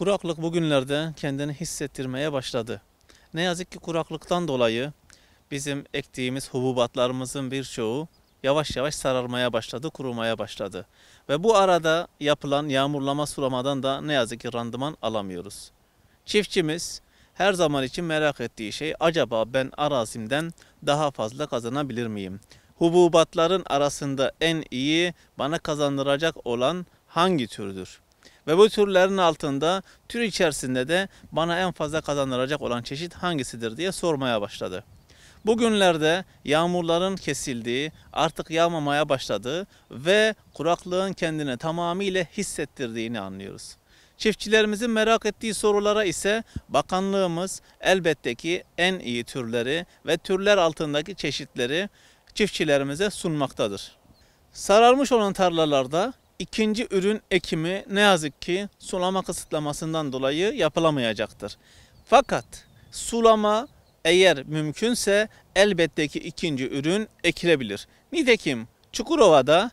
Kuraklık bugünlerde kendini hissettirmeye başladı. Ne yazık ki kuraklıktan dolayı bizim ektiğimiz hububatlarımızın birçoğu yavaş yavaş sararmaya başladı, kurumaya başladı. Ve bu arada yapılan yağmurlama sulamadan da ne yazık ki randıman alamıyoruz. Çiftçimiz her zaman için merak ettiği şey, acaba ben arazimden daha fazla kazanabilir miyim? Hububatların arasında en iyi bana kazandıracak olan hangi türdür? Ve bu türlerin altında tür içerisinde de bana en fazla kazandıracak olan çeşit hangisidir diye sormaya başladı. Bugünlerde yağmurların kesildiği, artık yağmamaya başladığı ve kuraklığın kendini tamamıyla hissettirdiğini anlıyoruz. Çiftçilerimizin merak ettiği sorulara ise bakanlığımız elbette ki en iyi türleri ve türler altındaki çeşitleri çiftçilerimize sunmaktadır. Sararmış olan tarlalarda ikinci ürün ekimi ne yazık ki sulama kısıtlamasından dolayı yapılamayacaktır. Fakat sulama eğer mümkünse elbette ki ikinci ürün ekilebilir. Nitekim Çukurova'da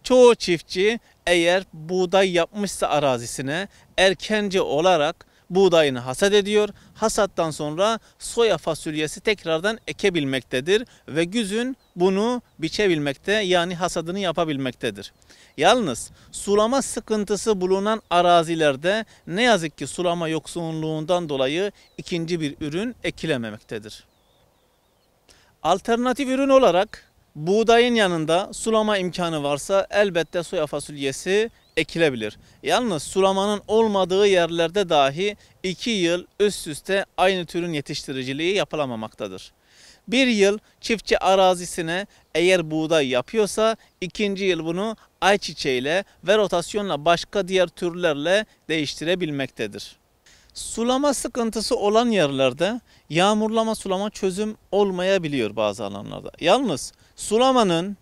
çoğu çiftçi eğer buğday yapmışsa arazisine erkenci olarak buğdayını hasat ediyor. Hasattan sonra soya fasulyesi tekrardan ekebilmektedir ve güzün bunu biçebilmekte, yani hasadını yapabilmektedir. Yalnız sulama sıkıntısı bulunan arazilerde ne yazık ki sulama yoksunluğundan dolayı ikinci bir ürün ekilememektedir. Alternatif ürün olarak buğdayın yanında sulama imkanı varsa elbette soya fasulyesi ekilebilir. Yalnız sulamanın olmadığı yerlerde dahi 2 yıl üst üste aynı türün yetiştiriciliği yapılamamaktadır. Bir yıl çiftçi arazisine eğer buğday yapıyorsa ikinci yıl bunu ayçiçeğiyle ve rotasyonla başka diğer türlerle değiştirebilmektedir. Sulama sıkıntısı olan yerlerde yağmurlama sulama çözüm olmayabiliyor bazı alanlarda. Yalnız sulamanın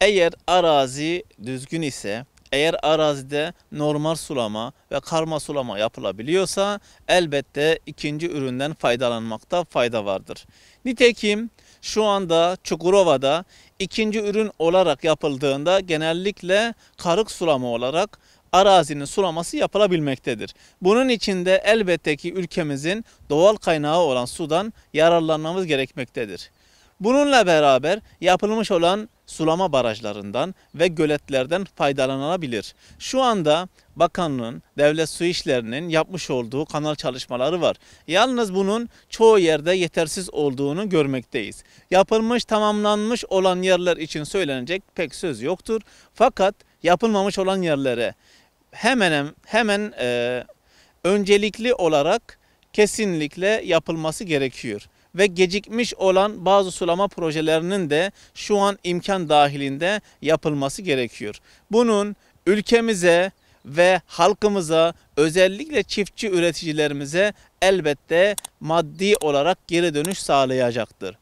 eğer arazi düzgün ise, eğer arazide normal sulama ve karma sulama yapılabiliyorsa elbette ikinci üründen faydalanmakta fayda vardır. Nitekim şu anda Çukurova'da ikinci ürün olarak yapıldığında genellikle karık sulama olarak arazinin sulaması yapılabilmektedir. Bunun için de elbette ki ülkemizin doğal kaynağı olan sudan yararlanmamız gerekmektedir. Bununla beraber yapılmış olan sulama barajlarından ve göletlerden faydalanılabilir. Şu anda bakanlığın, devlet su işlerinin yapmış olduğu kanal çalışmaları var. Yalnız bunun çoğu yerde yetersiz olduğunu görmekteyiz. Yapılmış, tamamlanmış olan yerler için söylenecek pek söz yoktur. Fakat yapılmamış olan yerlere hemen öncelikli olarak kesinlikle yapılması gerekiyor. Ve gecikmiş olan bazı sulama projelerinin de şu an imkan dahilinde yapılması gerekiyor. Bunun ülkemize ve halkımıza, özellikle çiftçi üreticilerimize elbette maddi olarak geri dönüş sağlayacaktır.